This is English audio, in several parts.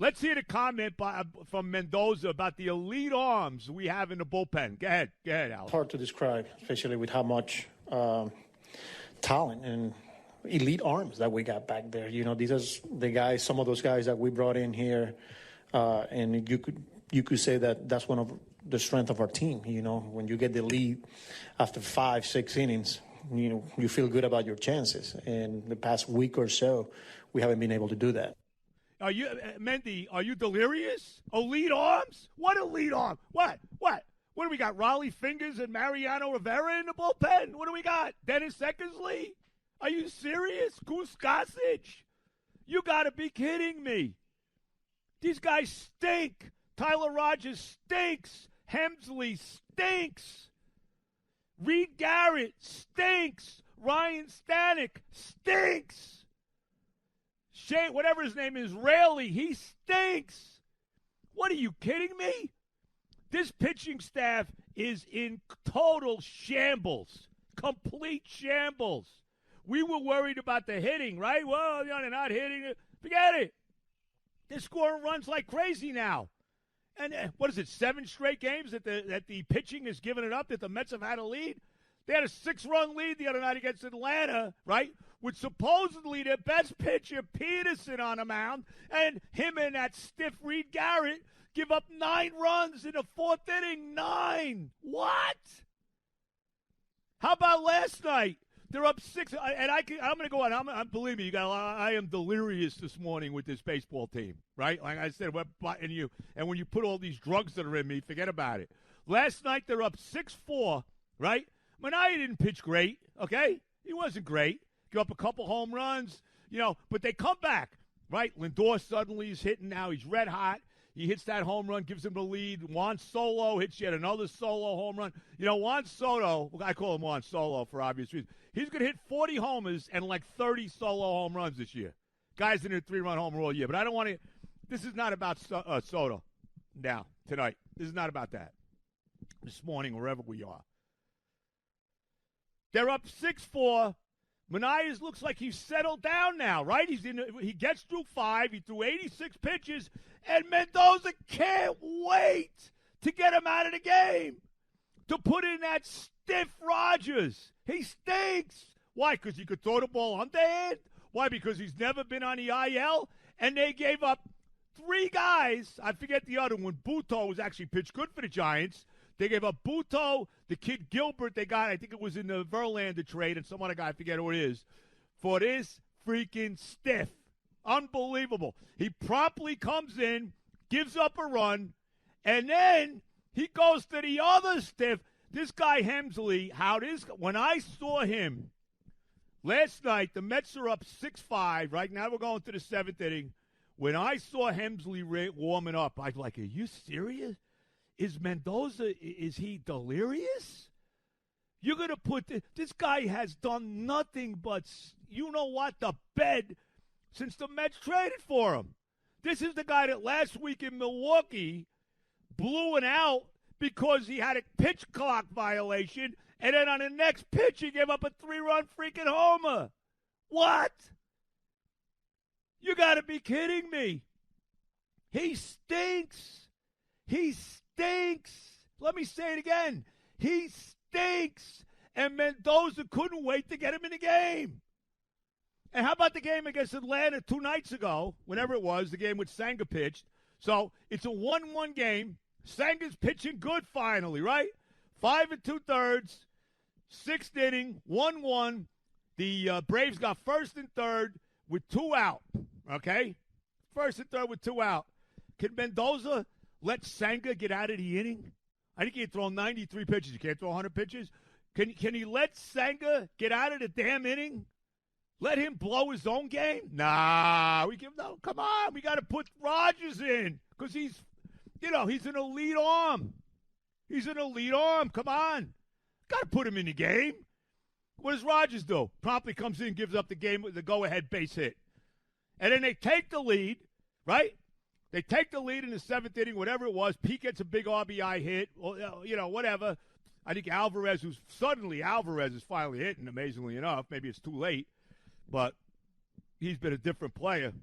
Let's hear the comment from Mendoza about the elite arms we have in the bullpen. Go ahead, Al. It's hard to describe, especially with how much talent and elite arms that we got back there. You know, these are the guys, some of those guys that we brought in here, and you could say that that's one of the strength of our team. You know, when you get the lead after 5-6 innings, you know, you feel good about your chances. And the past week or so, we haven't been able to do that. Are you, Mendy, are you delirious? Elite arms? What elite arm? What? What do we got? Raleigh Fingers and Mariano Rivera in the bullpen? What do we got? Dennis Eckersley? Are you serious? Goose Gossage? You got to be kidding me. These guys stink. Tyler Rogers stinks. Hemsley stinks. Reed Garrett stinks. Ryan Stanek stinks. Shane, whatever his name is, Raley, he stinks. What, are you kidding me? This pitching staff is in total shambles. Complete shambles. We were worried about the hitting, right? Well, you know, they're not hitting it. Forget it. They're scoring runs like crazy now. And what is it, 7 straight games that the pitching has given it up, that the Mets have had a lead? They had a 6-run lead the other night against Atlanta, right? With supposedly their best pitcher, Peterson, on the mound, and him and that stiff Reed Garrett give up 9 runs in the 4th inning. 9. What? How about last night? They're up 6, and I'm going to go on. Believe me, I am delirious this morning with this baseball team, right? Like I said, and when you put all these drugs that are in me, forget about it. Last night they're up 6-4, right? Manaea didn't pitch great, okay? He wasn't great. Give up a couple home runs, you know, but they come back, right? Lindor suddenly is hitting now. He's red hot. He hits that home run, gives him the lead. Juan Solo hits yet another solo home run. You know, Juan Soto, I call him Juan Solo for obvious reasons. He's going to hit 40 homers and like 30 solo home runs this year. Guy's in a 3-run homer all year. But I don't want to – this is not about Soto now, tonight. This is not about that. This morning, wherever we are. They're up 6-4. Manaea looks like he's settled down now, right? He gets through 5. He threw 86 pitches, and Mendoza can't wait to get him out of the game, to put in that stiff Rogers. He stinks. Why? Because he could throw the ball underhand? Why? Because he's never been on the IL? And they gave up 3 guys. I forget the other one. Buto was actually pitched good for the Giants. They gave up Buto, the kid Gilbert they got, I think it was in the Verlander trade, and some other guy, I forget who it is, for this freaking stiff. Unbelievable. He promptly comes in, gives up a run, and then he goes to the other stiff. This guy Hemsley, when I saw him last night, the Mets are up 6-5. Right now we're going to the 7th inning. When I saw Hemsley warming up, I was like, are you serious? Is Mendoza, is he delirious? You're going to put this guy has done nothing but, you know what, the bed since the Mets traded for him. This is the guy that last week in Milwaukee blew it out because he had a pitch clock violation, and then on the next pitch he gave up a 3-run freaking homer. What? You got to be kidding me. He stinks. He stinks. Let me say it again. He stinks. And Mendoza couldn't wait to get him in the game. And how about the game against Atlanta 2 nights ago, whenever it was, the game with Senga pitched. So it's a 1-1 game. Senga's pitching good finally, right? 5 2/3, 6th inning, 1-1. The Braves got 1st and 3rd with 2 out, okay? 1st and 3rd with 2 out. Can Mendoza let Senga get out of the inning? I think he can throw 93 pitches. You can't throw 100 pitches. Can he let Senga get out of the damn inning? Let him blow his own game? Nah, come on. We got to put Rogers in because he's an elite arm. He's an elite arm. Come on. Got to put him in the game. What does Rogers do? Promptly comes in, gives up the game with the go-ahead base hit. And then they take the lead, right? They take the lead in the 7th inning, whatever it was. Pete gets a big RBI hit, whatever. I think Alvarez is finally hitting, amazingly enough. Maybe it's too late, but he's been a different player.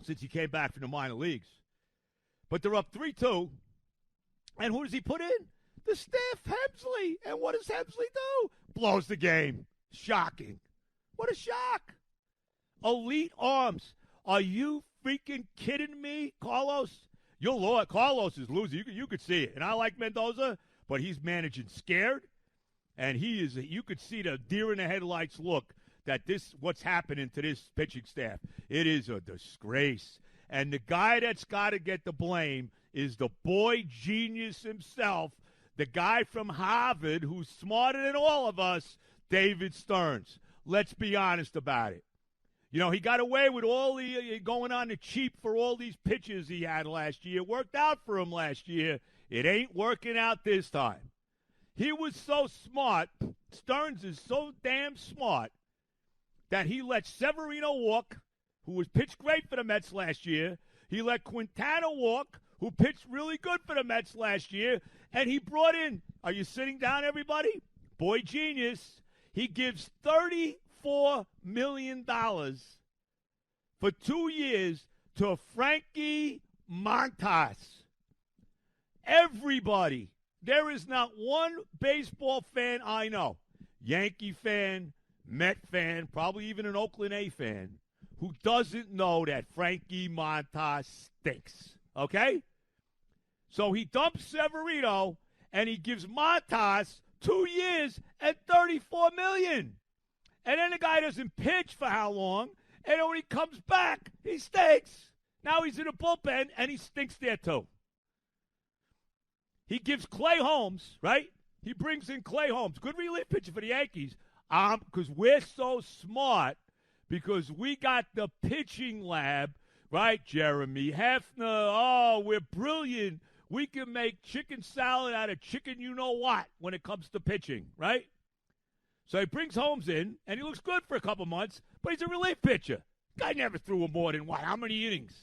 since he came back from the minor leagues. But they're up 3-2. And who does he put in? The staff, Hemsley. And what does Hemsley do? Blows the game. Shocking. What a shock. Elite arms. Are you freaking kidding me, Carlos? Carlos is losing. You could see it. And I like Mendoza, but he's managing scared. And you could see the deer in the headlights look that what's happening to this pitching staff. It is a disgrace. And the guy that's got to get the blame is the boy genius himself, the guy from Harvard who's smarter than all of us, David Stearns. Let's be honest about it. You know, he got away with all the going on the cheap for all these pitches he had last year. It worked out for him last year. It ain't working out this time. He was so smart. Stearns is so damn smart that he let Severino walk, who was pitched great for the Mets last year. He let Quintana walk, who pitched really good for the Mets last year. And he brought in, are you sitting down, everybody? Boy genius. He gives $34 million for 2 years to Frankie Montas. Everybody. There is not one baseball fan I know, Yankee fan, Met fan, probably even an Oakland A fan, who doesn't know that Frankie Montas stinks. Okay? So he dumps Severino, and he gives Montas 2 years and $34 million. And then the guy doesn't pitch for how long, and then when he comes back, he stinks. Now he's in a bullpen, and he stinks there too. He gives Clay Holmes, right? He brings in Clay Holmes. Good relief pitcher for the Yankees. Because we're so smart, because we got the pitching lab, right, Jeremy Hefner? Oh, we're brilliant. We can make chicken salad out of chicken you-know-what when it comes to pitching, right? So he brings Holmes in, and he looks good for a couple months, but he's a relief pitcher. Guy never threw him more than, how many innings?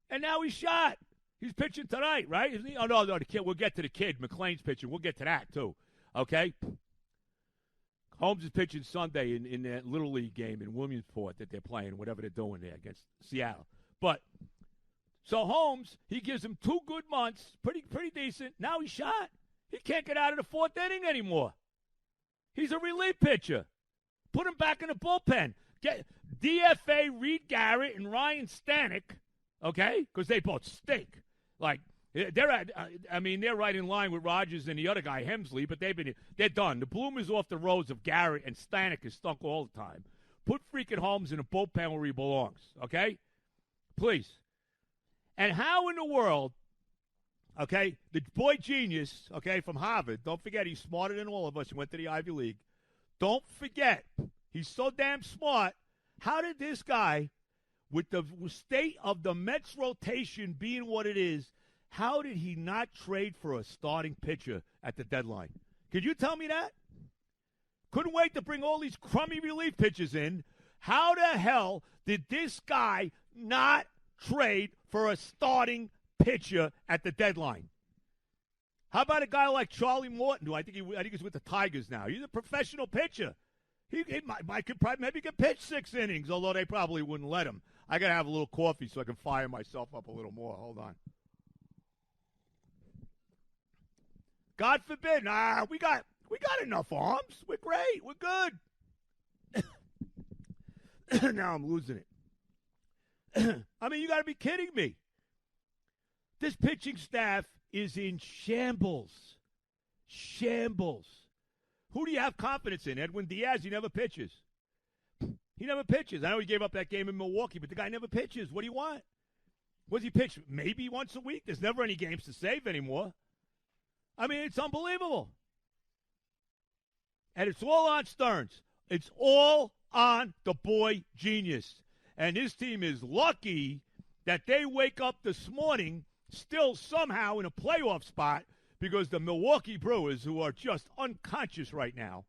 And now he's shot. He's pitching tonight, right? Isn't he? Oh, no, the kid. We'll get to the kid. McLean's pitching. We'll get to that, too. Okay? Holmes is pitching Sunday in that Little League game in Williamsport that they're playing, whatever they're doing there against Seattle. But, so Holmes, he gives him 2 good months, pretty decent. Now he's shot. He can't get out of the 4th inning anymore. He's a relief pitcher. Put him back in the bullpen. Get DFA Reed Garrett and Ryan Stanek, okay? Because they both stink. Like, they're right in line with Rogers and the other guy, Hemsley, but they're done. The bloom is off the rose of Garrett, and Stanek is stunk all the time. Put freaking Holmes in a bullpen where he belongs, okay? Please. And how in the world, okay, the boy genius, okay, from Harvard, don't forget he's smarter than all of us. He went to the Ivy League. Don't forget, he's so damn smart. How did this guy, with the state of the Mets rotation being what it is, how did he not trade for a starting pitcher at the deadline? Could you tell me that? Couldn't wait to bring all these crummy relief pitchers in. How the hell did this guy not trade for a starting pitcher at the deadline? How about a guy like Charlie Morton, who I think he's with the Tigers now? He's a professional pitcher. He maybe could pitch 6 innings, although they probably wouldn't let him. I got to have a little coffee so I can fire myself up a little more. Hold on. God forbid. We got enough arms. We're great. We're good. Now I'm losing it. I mean, you got to be kidding me. This pitching staff is in shambles. Shambles. Who do you have confidence in? Edwin Diaz, he never pitches. He never pitches. I know he gave up that game in Milwaukee, but the guy never pitches. What do you want? What does he pitch? Maybe once a week. There's never any games to save anymore. I mean, it's unbelievable. And it's all on Stearns. It's all on the boy genius. And his team is lucky that they wake up this morning still somehow in a playoff spot, because the Milwaukee Brewers, who are just unconscious right now,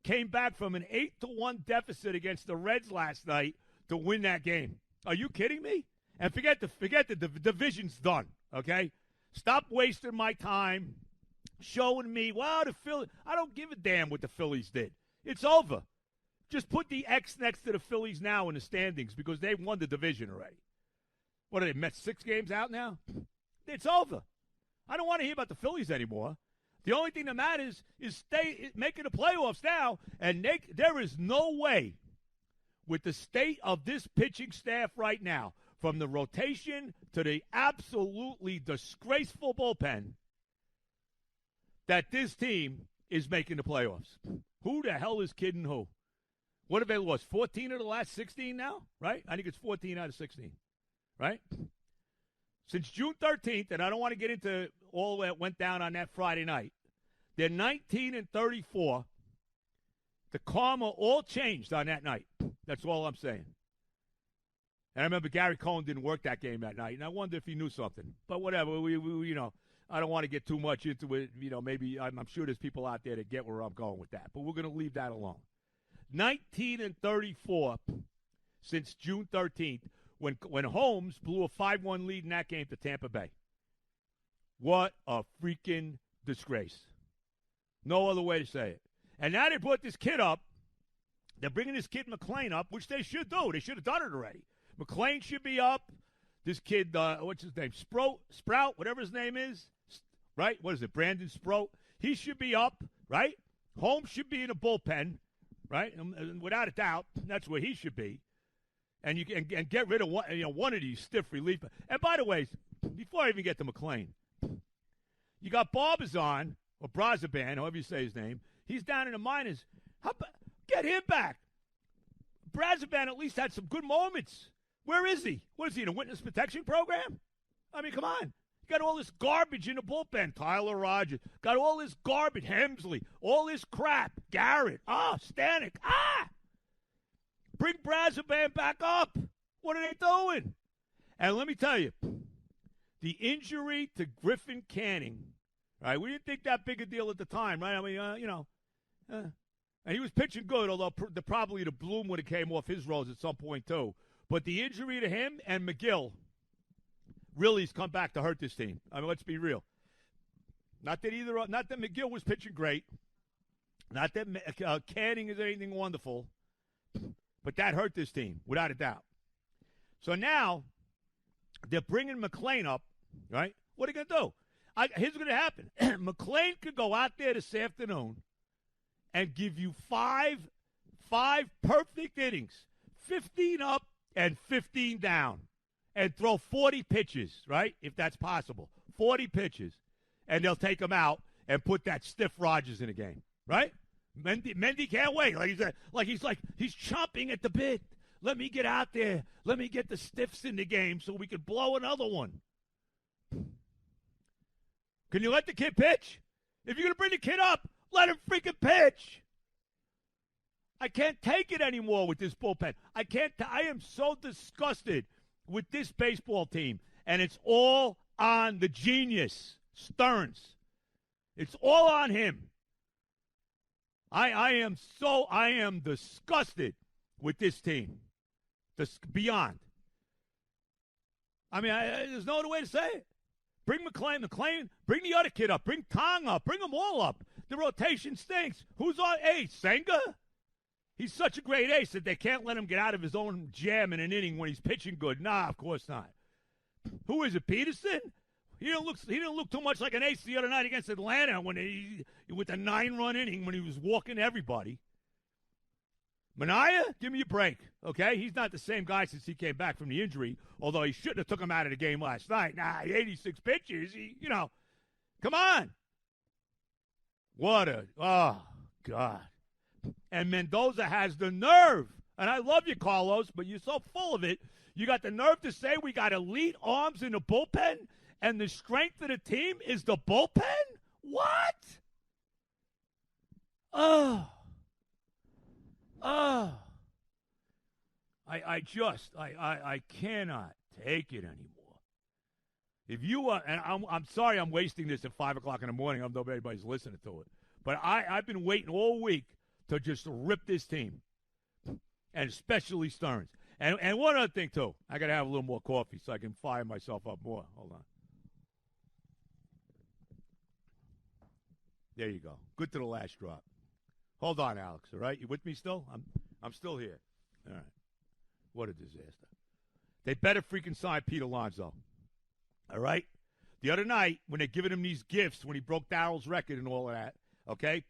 came back from an 8-1 deficit against the Reds last night to win that game. Are you kidding me? And forget the division's done, okay? Stop wasting my time showing me, well, the Phillies, I don't give a damn what the Phillies did. It's over. Just put the X next to the Phillies now in the standings because they've won the division already. What are they, Mets 6 games out now? It's over. I don't want to hear about the Phillies anymore. The only thing that matters is making the playoffs now, and there is no way with the state of this pitching staff right now, from the rotation to the absolutely disgraceful bullpen, that this team is making the playoffs. Who the hell is kidding who? What have they lost? 14 of the last 16 now, right? I think it's 14 out of 16, right? Since June 13th, and I don't want to get into all that went down on that Friday night, they're 19-34. The karma all changed on that night. That's all I'm saying. And I remember Gary Cohen didn't work that game that night, and I wonder if he knew something. But whatever, we I don't want to get too much into it. Maybe I'm sure there's people out there that get where I'm going with that. But we're going to leave that alone. 19-34 since June 13th when Holmes blew a 5-1 lead in that game to Tampa Bay. What a freaking disgrace. No other way to say it. And now they brought this kid up. They're bringing this kid McClain up, which they should do. They should have done it already. McClain should be up. This kid, what's his name? Sprout, whatever his name is, right? What is it? Brandon Sprout. He should be up, right? Holmes should be in a bullpen, right? And without a doubt, that's where he should be. And you can get rid of one of these stiff relief. And by the way, before I even get to McClain, you got Barbizon, or Brazaban, however you say his name. He's down in the minors. Get him back. Brazaban at least had some good moments. Where is he? What is he, in a witness protection program? I mean, come on. You got all this garbage in the bullpen. Tyler Rogers. Got all this garbage. Hemsley. All this crap. Garrett. Stanek. Bring Brazaban back up. What are they doing? And let me tell you, the injury to Griffin Canning, right? We didn't think that big a deal at the time, right? I mean, and he was pitching good, although probably the bloom would have came off his rose at some point too. But the injury to him and McGill really has come back to hurt this team. I mean, let's be real. Not that McGill was pitching great. Not that Canning is anything wonderful. But that hurt this team, without a doubt. So now they're bringing McClain up, right? What are they going to do? Here's what's going to happen. McClain could go out there this afternoon and give you five perfect innings, 15 up and 15 down, and throw 40 pitches, right, if that's possible. 40 pitches, and they'll take him out and put that stiff Rogers in a game, right? Mendy can't wait. He's chomping at the bit. Let me get out there. Let me get the stiffs in the game so we can blow another one. Can you let the kid pitch? If you're going to bring the kid up, let him freaking pitch. I can't take it anymore with this bullpen. I am so disgusted with this baseball team, and it's all on the genius, Stearns. It's all on him. I am disgusted with this team. Beyond. I mean, there's no other way to say it. Bring McClain, bring the other kid up. Bring Tong up. Bring them all up. The rotation stinks. Who's on ace? Senga? He's such a great ace that they can't let him get out of his own jam in an inning when he's pitching good. Nah, of course not. Who is it, Peterson? He didn't look too much like an ace the other night against Atlanta with a 9-run inning when he was walking everybody. Minaya, give me a break, okay? He's not the same guy since he came back from the injury, although he shouldn't have took him out of the game last night. 86 pitches, come on. Oh, God. And Mendoza has the nerve, and I love you, Carlos, but you're so full of it. You got the nerve to say we got elite arms in the bullpen, and the strength of the team is the bullpen? What? I cannot take it anymore. If you are, and I'm sorry I'm wasting this at 5 o'clock in the morning. I don't know if anybody's listening to it. But I've been waiting all week to just rip this team, and especially Stearns. And one other thing, too. I got to have a little more coffee so I can fire myself up more. Hold on. There you go. Good to the last drop. Hold on, Alex, all right? You with me still? I'm still here. All right. What a disaster. They better freaking sign Pete Alonso. All right? The other night, when they're giving him these gifts, when he broke Darrell's record and all of that, okay,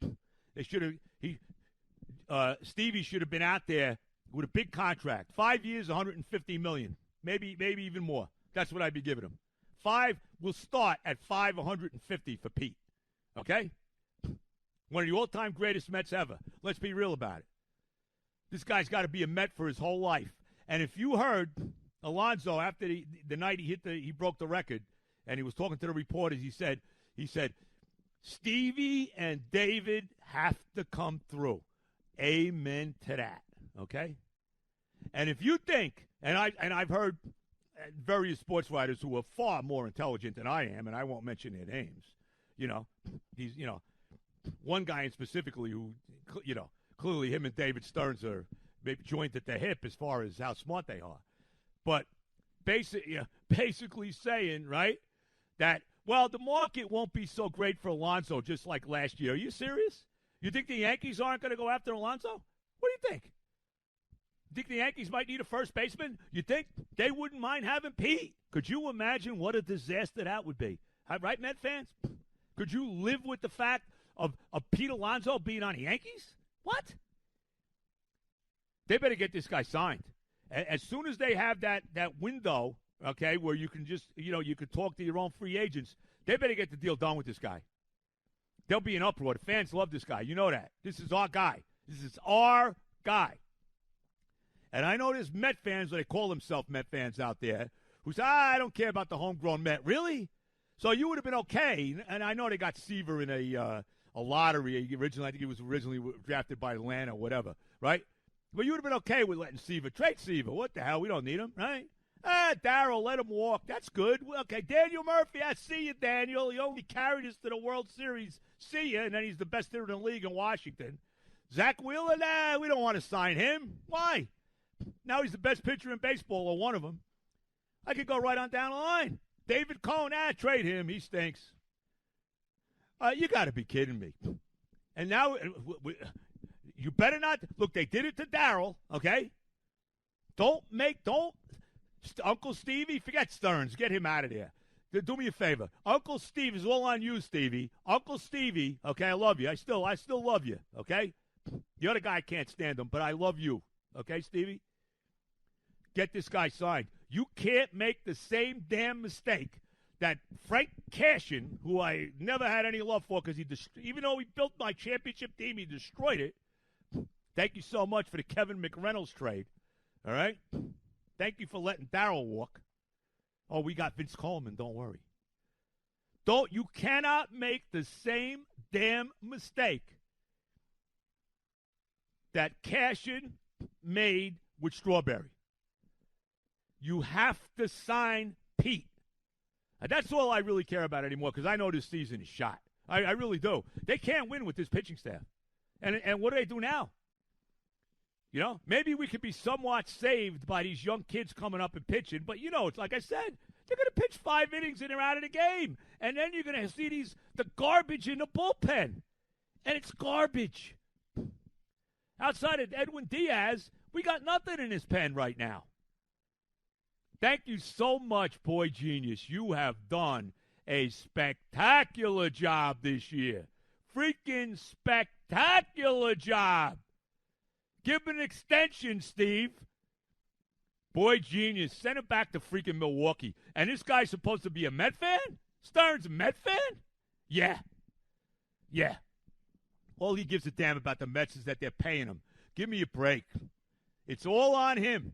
they should have. Stevie should have been out there with a big contract, 5 years, $150 million, maybe even more. That's what I'd be giving him. We'll start at $550 for Pete. Okay, one of the all-time greatest Mets ever. Let's be real about it. This guy's got to be a Met for his whole life. And if you heard Alonso after the night he broke the record, and he was talking to the reporters, he said, Stevie and David have to come through. Amen to that. Okay? And if you think, and I've heard various sports writers who are far more intelligent than I am, and I won't mention their names, one guy specifically who, clearly him and David Stearns are maybe joined at the hip as far as how smart they are. But basically saying, right, that, well, the market won't be so great for Alonso just like last year. Are you serious? You think the Yankees aren't going to go after Alonso? What do you think? You think the Yankees might need a first baseman? You think they wouldn't mind having Pete? Could you imagine what a disaster that would be? Right, Met fans? Could you live with the fact of Pete Alonso being on the Yankees? What? They better get this guy signed. As soon as they have that window, okay, where you can just, you can talk to your own free agents, they better get the deal done with this guy. There'll be an uproar. The fans love this guy. You know that. This is our guy. This is our guy. And I know there's Met fans, or they call themselves Met fans out there, who say, I don't care about the homegrown Met. Really? So you would have been okay. And I know they got Seaver in a lottery. Originally, I think he was originally drafted by Atlanta or whatever, right? But you would have been okay with letting Seaver. Trade Seaver. What the hell? We don't need him, right? Darrell, let him walk. That's good. Okay, Daniel Murphy. I see you, Daniel. He only carried us to the World Series. See you. And then he's the best hitter in the league in Washington. Zach Wheeler, we don't want to sign him. Why? Now he's the best pitcher in baseball, or one of them. I could go right on down the line. David Cohn, trade him. He stinks. You got to be kidding me. And now, you better not. Look, they did it to Darrell, okay? Uncle Stevie, forget Stearns. Get him out of there. Do me a favor. Uncle Steve is all on you, Stevie. Uncle Stevie, okay, I love you. I still love you, okay? The other guy can't stand him, but I love you. Okay, Stevie? Get this guy signed. You can't make the same damn mistake that Frank Cashin, who I never had any love for because even though he built my championship team, he destroyed it. Thank you so much for the Kevin McReynolds trade. All right? Thank you for letting Darrell walk. Oh, we got Vince Coleman. Don't worry. You cannot make the same damn mistake that Cashin made with Strawberry. You have to sign Pete. And that's all I really care about anymore because I know this season is shot. I really do. They can't win with this pitching staff. And what do they do now? Maybe we could be somewhat saved by these young kids coming up and pitching. But, it's like I said, they're going to pitch 5 innings and they're out of the game. And then you're going to see the garbage in the bullpen. And it's garbage. Outside of Edwin Diaz, we got nothing in this pen right now. Thank you so much, Boy Genius. You have done a spectacular job this year. Freaking spectacular job. Give him an extension, Steve. Boy Genius, send him back to freaking Milwaukee. And this guy's supposed to be a Met fan? Stearns a Met fan? Yeah. All he gives a damn about the Mets is that they're paying him. Give me a break. It's all on him.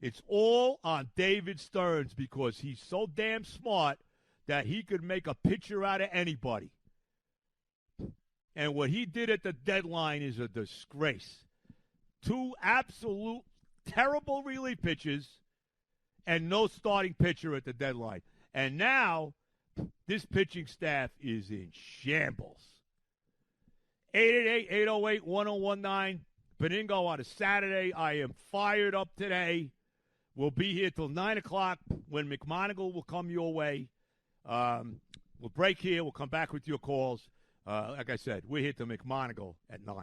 It's all on David Stearns because he's so damn smart that he could make a pitcher out of anybody. And what he did at the deadline is a disgrace. 2 absolute terrible relief pitches and no starting pitcher at the deadline. And now this pitching staff is in shambles. 888-808-1019. Beningo on a Saturday. I am fired up today. We'll be here till 9 o'clock when McMonagle will come your way. We'll break here. We'll come back with your calls. Like I said, we're here till McMonagle at 9.